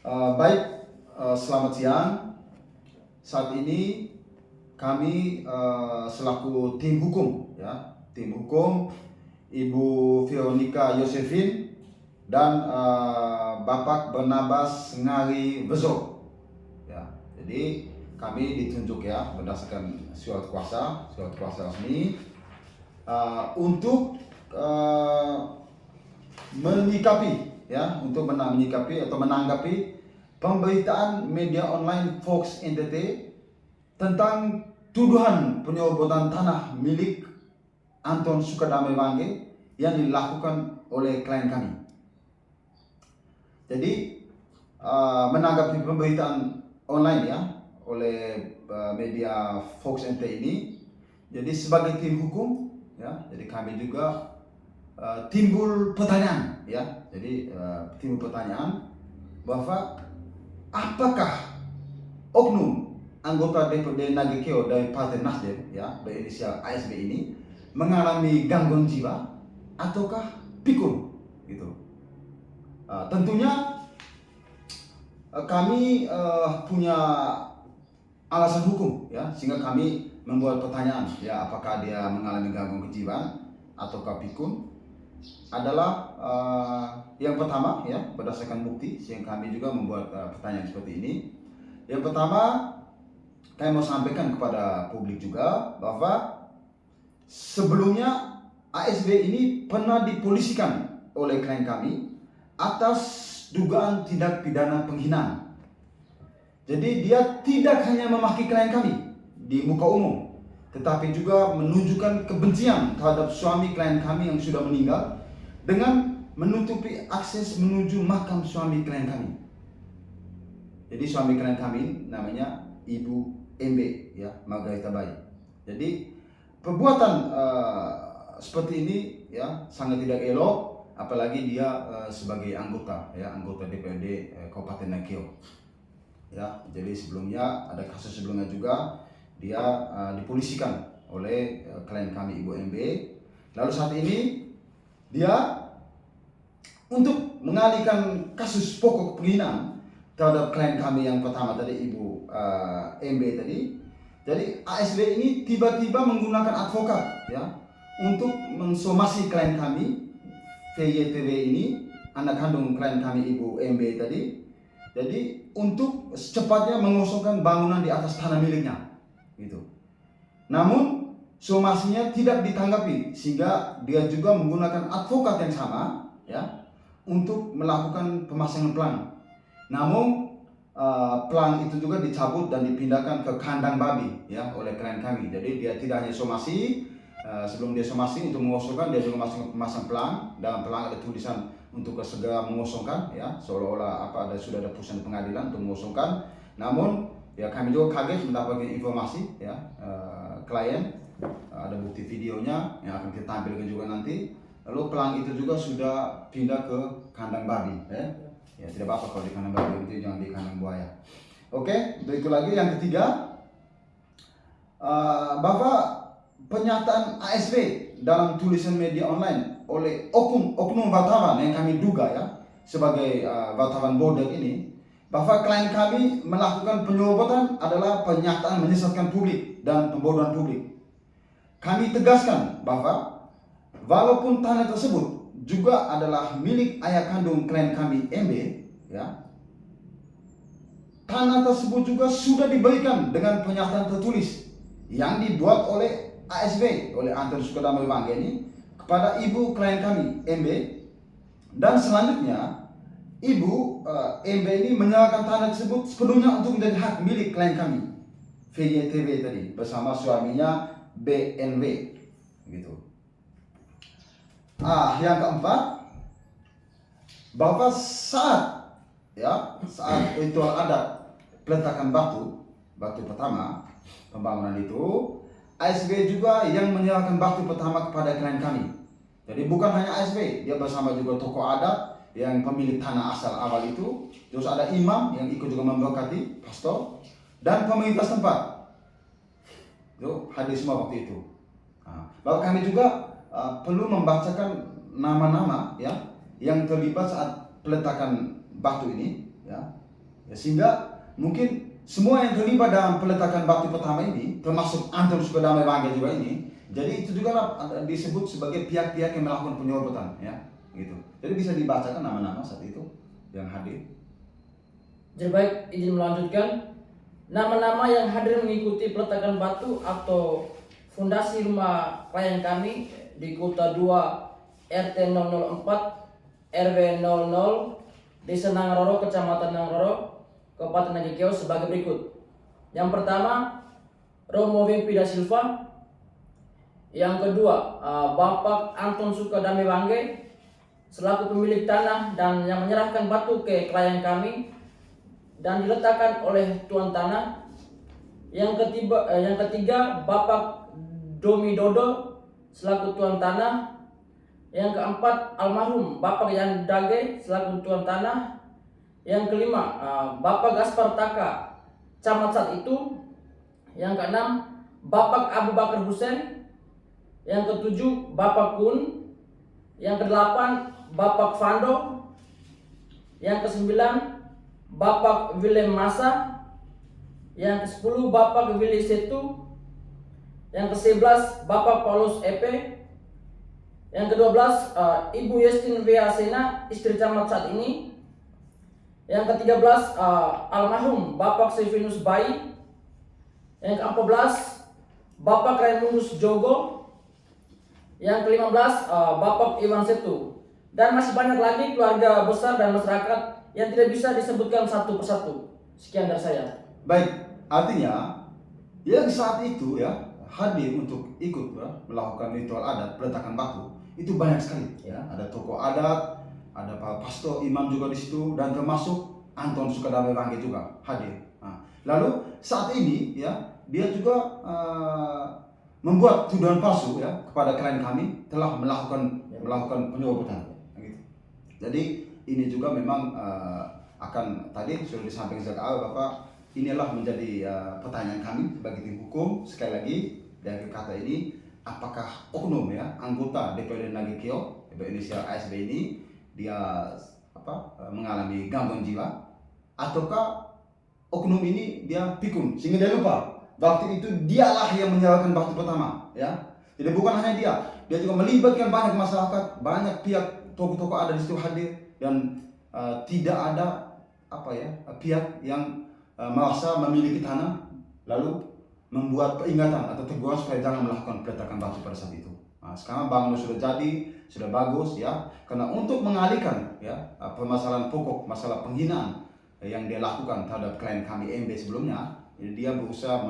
Baik, selamat siang. Saat ini kami selaku tim hukum, ya, tim hukum Ibu Veronica Yosefin dan Bapak Barnabas Ngari Bezo. Ya, jadi kami ditunjuk ya berdasarkan surat kuasa resmi untuk menyikapi atau menanggapi pemberitaan media online Fox NTT tentang tuduhan penyerobotan tanah milik Anton Sukadamai Wangge yang dilakukan oleh klien kami. Jadi menanggapi pemberitaan online ya oleh media Fox NTT ini, jadi sebagai tim hukum ya, jadi kami juga timbul pertanyaan ya. Jadi timbul pertanyaan bahwa apakah oknum anggota DPD Nagekeo dari Partai Nasdem ya berinisial ASB ini mengalami gangguan jiwa ataukah pikun gitu. Tentunya kami punya alasan hukum ya, sehingga kami membuat pertanyaan ya, apakah dia mengalami gangguan kejiwaan ataukah pikun adalah yang pertama ya, berdasarkan bukti, sehingga kami juga membuat pertanyaan seperti ini. Yang pertama, kami mau sampaikan kepada publik juga bahwa sebelumnya ASB ini pernah dipolisikan oleh klien kami atas dugaan tindak pidana penghinaan. Jadi dia tidak hanya memaki klien kami di muka umum, tetapi juga menunjukkan kebencian terhadap suami klien kami yang sudah meninggal dengan menutupi akses menuju makam suami klien kami. Jadi suami klien kami namanya Ibu MB ya, Margarita Bayi. Jadi perbuatan seperti ini ya sangat tidak elok, apalagi dia sebagai anggota DPRD Kabupaten Nagekeo. Ya, jadi sebelumnya ada kasus sebelumnya juga dia dipolisikan oleh klien kami Ibu MB. Lalu saat ini dia untuk mengalihkan kasus pokok penghinaan terhadap klien kami yang pertama tadi Ibu MB tadi. Jadi ASB ini tiba-tiba menggunakan advokat ya untuk mensomasi klien kami VYTW ini, anak kandung klien kami Ibu MB tadi. Jadi untuk secepatnya mengosongkan bangunan di atas tanah miliknya gitu. Namun somasinya tidak ditanggapi, sehingga dia juga menggunakan advokat yang sama ya untuk melakukan pemasangan pelang. Namun pelang itu juga dicabut dan dipindahkan ke kandang babi ya oleh klien kami. Jadi dia tidak hanya somasi, sebelum dia somasi untuk mengosongkan, dia juga memasang pelang. Dalam pelang ada tulisan untuk segera mengosongkan ya, seolah-olah sudah ada putusan pengadilan untuk mengosongkan. Namun ya kami juga kaget mendapatkan informasi ya, klien ada bukti videonya yang akan kita tampilkan juga nanti. Lalu pelang itu juga sudah pindah ke kandang babi ya. Ya tidak apa-apa kalau di kandang babi, itu jangan di kandang buaya. Oke, berikut lagi yang ketiga, bahwa pernyataan ASB dalam tulisan media online oleh oknum wartawan yang kami duga ya sebagai wartawan bodek ini, bahwa klien kami melakukan penyerobotan adalah pernyataan menyesatkan publik dan pembodohan publik. Kami tegaskan bahwa walaupun tanah tersebut juga adalah milik ayah kandung klien kami MB ya, tanah tersebut juga sudah diberikan dengan pernyataan tertulis yang dibuat oleh ASB, oleh Anton Sukadamai Wangge ini kepada ibu klien kami MB. Dan selanjutnya ibu MB ini menyerahkan tanah tersebut sepenuhnya untuk menjadi hak milik klien kami VYTW tadi bersama suaminya BNW gitu. Yang keempat, bahwa saat ritual adat peletakan batu pertama pembangunan itu, ASB juga yang menyerahkan batu pertama kepada klien kami. Jadi bukan hanya ASB, dia bersama juga tokoh adat yang pemilik tanah asal awal itu, terus ada imam yang ikut juga memberkati, pastor, dan pemerintah setempat. Itu hadir semua waktu itu. Bahwa kami juga perlu membacakan nama-nama ya yang terlibat saat peletakan batu ini ya. Ya, sehingga mungkin semua yang terlibat dalam peletakan batu pertama ini, termasuk Anton Sukadame Wangge juga ini, jadi itu juga disebut sebagai pihak-pihak yang melakukan penyerobotan, ya, gitu. Jadi bisa dibacakan nama-nama saat itu yang hadir. Jadi baik, izin melanjutkan. Nama-nama yang hadir mengikuti peletakan batu atau fondasi rumah klien kami di Kota 2 RT 004 RW 00 Desa Nangroro, Kecamatan Nangroro, Kabupaten Nagekeo sebagai berikut. Yang pertama, Romo Wimpi da Silva. Yang kedua, Bapak Anton Sukadame Wangge selaku pemilik tanah dan yang menyerahkan batu ke klien kami dan diletakkan oleh tuan tanah. Yang ketiga, Bapak Domi Dodo selaku tuan tanah. Yang keempat, almarhum Bapak Yan Dage selaku tuan tanah. Yang kelima, Bapak Gaspar Taka, camat saat itu. Yang keenam, Bapak Abu Bakar Hussein. Yang ketujuh, Bapak Kun. Yang kedelapan, Bapak Fando. Yang kesembilan, Bapak Willem Masa. Yang ke-10, Bapak Willy Setu. Yang ke-11, Bapak Paulus Epe. Yang ke-12, Ibu Yestin W. Sena, istri camat saat ini. Yang ke-13, almarhum Bapak Sevinus Bayi. Yang ke-14, Bapak Raimunus Jogo. Yang ke-15, Bapak Iwan Setu. Dan masih banyak lagi keluarga besar dan masyarakat yang tidak bisa disebutkan satu persatu. Sekian dari saya. Baik, artinya yang saat itu ya hadir untuk ikut ya, melakukan ritual adat peletakan batu itu banyak sekali ya. Ada tokoh adat, ada para pastor, imam juga di situ, dan termasuk Anton Sukadame Wangge juga hadir. Nah, lalu saat ini ya dia juga membuat tuduhan palsu ya kepada klien kami telah melakukan penyerobotan. Gitu. Jadi ini juga memang akan tadi sudah disampaikan sejak awal Bapak, inilah menjadi pertanyaan kami bagi tim hukum. Sekali lagi dari kata ini, apakah oknum ya anggota DPRD Nagekeo berinisial ASB ini dia mengalami gangguan jiwa, ataukah oknum ini dia pikun sehingga dia lupa waktu itu dialah yang menyalakan batu pertama ya. Jadi bukan hanya dia juga melibatkan banyak masyarakat, banyak pihak, tokoh-tokoh ada di situ hadir, dan tidak ada pihak yang merasa memiliki tanah lalu membuat peringatan atau teguran supaya jangan melakukan peletakan batu pada saat itu. Nah, sekarang bangunan sudah jadi, sudah bagus ya, karena untuk mengalihkan ya permasalahan pokok, masalah penghinaan yang dia lakukan terhadap klien kami MB sebelumnya, dia berusaha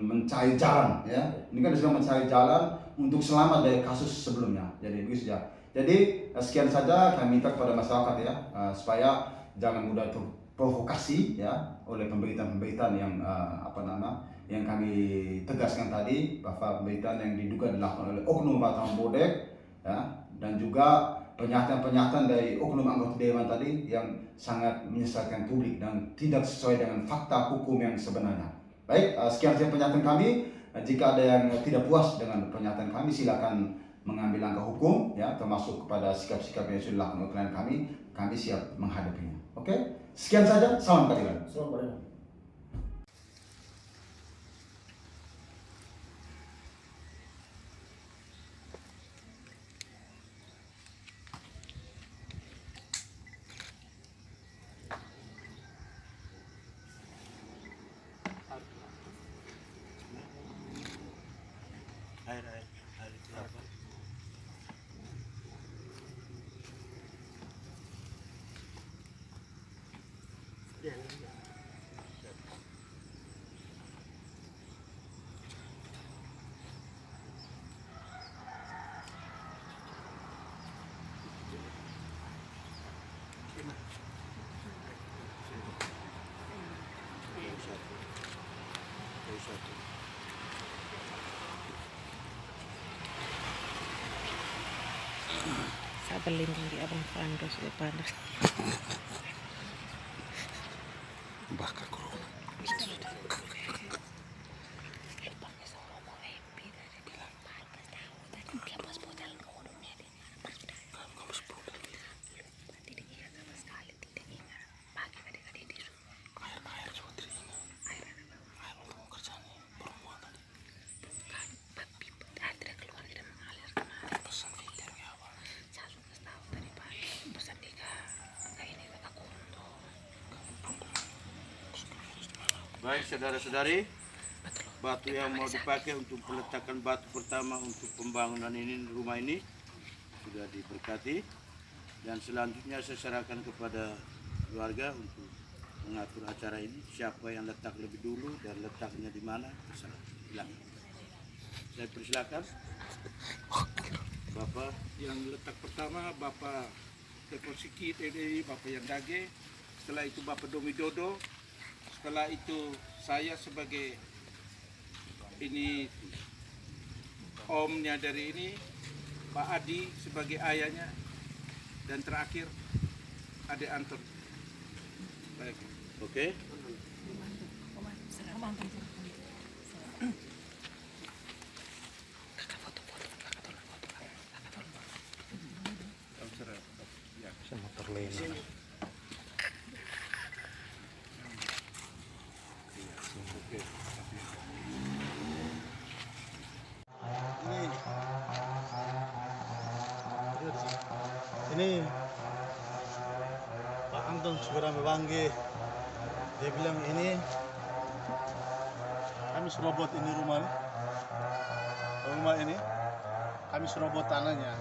mencari jalan ya. Ini kan sedang mencari jalan untuk selamat dari kasus sebelumnya. Jadi begitu ya. Jadi sekian saja kami minta kepada masyarakat ya, supaya jangan mudah terprovokasi ya oleh pemberitaan-pemberitaan yang yang kami tegaskan tadi, bahwa pemberitaan yang diduga dilakukan oleh oknum Batam Bodek ya, dan juga pernyataan-pernyataan dari oknum anggota dewan tadi yang sangat menyesatkan publik dan tidak sesuai dengan fakta hukum yang sebenarnya. Baik, sekian saja pernyataan kami. Jika ada yang tidak puas dengan pernyataan kami, silakan mengambil langkah hukum ya, termasuk kepada sikap-sikap yang sudah dilakukan oleh klien kami siap menghadapinya. Oke, sekian saja. Salam keadilan. Salam keadilan. Sa berlindung di abang Fando sudah panas. Bakal corona. Itu sudah. Lupa ke sama mau happy dari bilang 14 tahun tadi dia pas modal ngomongnya di kamu 10 nanti dia sama sekali tidak ingat pagi tadi di Baik saudara-saudari, batu yang mau dipakai untuk peletakan batu pertama untuk pembangunan ini, rumah ini sudah diberkati, dan selanjutnya saya serahkan kepada keluarga untuk mengatur acara ini. Siapa yang letak lebih dulu dan letaknya di mana, terserah. Silakan. Saya persilakan. Bapak Yang letak pertama Bapak Deposiki TDI, Bapak Yandage, setelah itu Bapak Domi Dodo, setelah itu saya sebagai ini omnya dari ini, Pak Adi sebagai ayahnya, dan terakhir Ade Anton. Baik. oke. Ini Pak Anton segera memanggil. Dia bilang ini kami serobot ini rumah ini kami serobot tanahnya.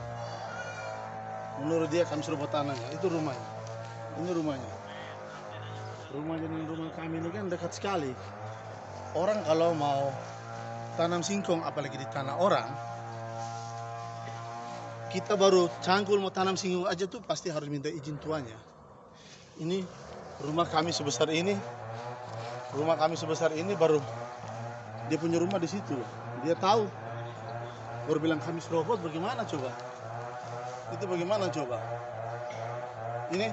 Menurut dia kami serobot tanahnya. Itu rumahnya. Ini rumahnya. Rumahnya dengan rumah kami ini kan dekat sekali. Orang kalau mau tanam singkong apalagi di tanah orang, kita baru cangkul mau tanam singkong aja tuh pasti harus minta izin tuannya. Ini rumah kami sebesar ini, baru dia punya rumah di situ. Dia tahu, baru bilang kami serobot, bagaimana coba? Itu bagaimana coba? Ini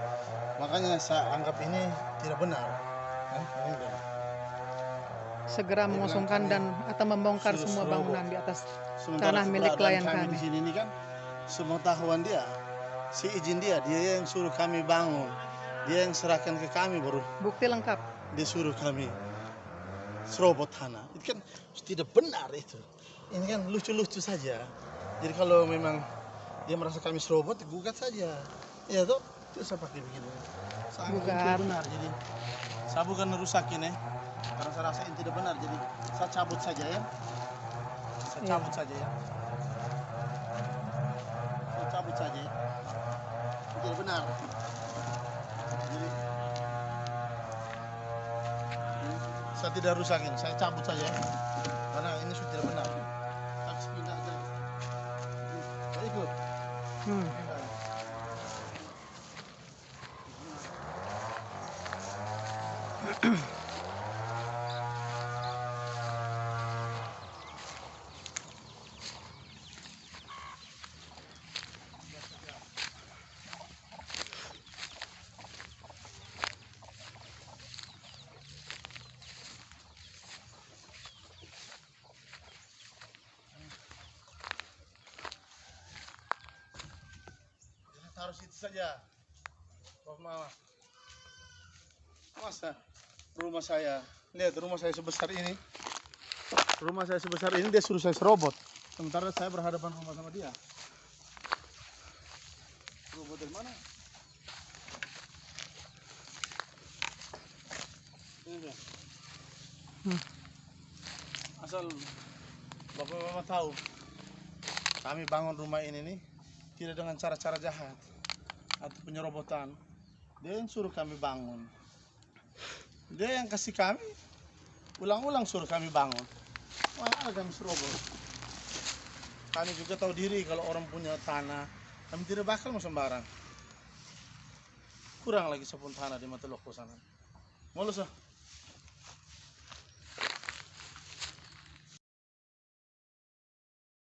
makanya saya anggap ini tidak benar. Ini benar. Segera mengosongkan dan atau membongkar Suruh semua serobot. bangunan di atas Sementara tanah milik klien kami kami. di sini ini kan sepengetahuan dia, si izin dia yang suruh kami bangun, dia yang serahkan ke kami, baru Bukti lengkap. dia suruh kami serobot tanah. Itu kan tidak benar itu. Ini kan lucu-lucu saja. Jadi kalau memang dia merasa kami serobot, gugat saja. Ya toh, itu saya pakai begini. Saya anggap Gugat. itu benar. Jadi saya bukan merusak ini, karena saya rasa ini tidak benar. Jadi saya cabut saja ya. Saya Iya. cabut saja ya. Saya cabut saja. Ya. Itu tidak benar. Jadi saya tidak rusakin, saya cabut saja karena ini sudah tidak benar. Harus pindah aja. Saya ikut. Pindah. Harus itu saja. Bapak Mama. Masa rumah saya, lihat rumah saya sebesar ini. Rumah saya sebesar ini dia suruh saya serobot. Sementara saya berhadapan rumah sama dia. Serobot dari mana? Ini dia. Asal Bapak Mama tahu, kami bangun rumah ini nih tidak dengan cara-cara jahat atau penyerobotan. Dia yang suruh kami bangun. Dia yang kasih kami ulang-ulang suruh kami bangun. Mana kami serobot. Kami juga tahu diri kalau orang punya tanah, kami tidak bakal mau sembarang. Kurang lagi 10 tanah di mata loko sana. Mau lu,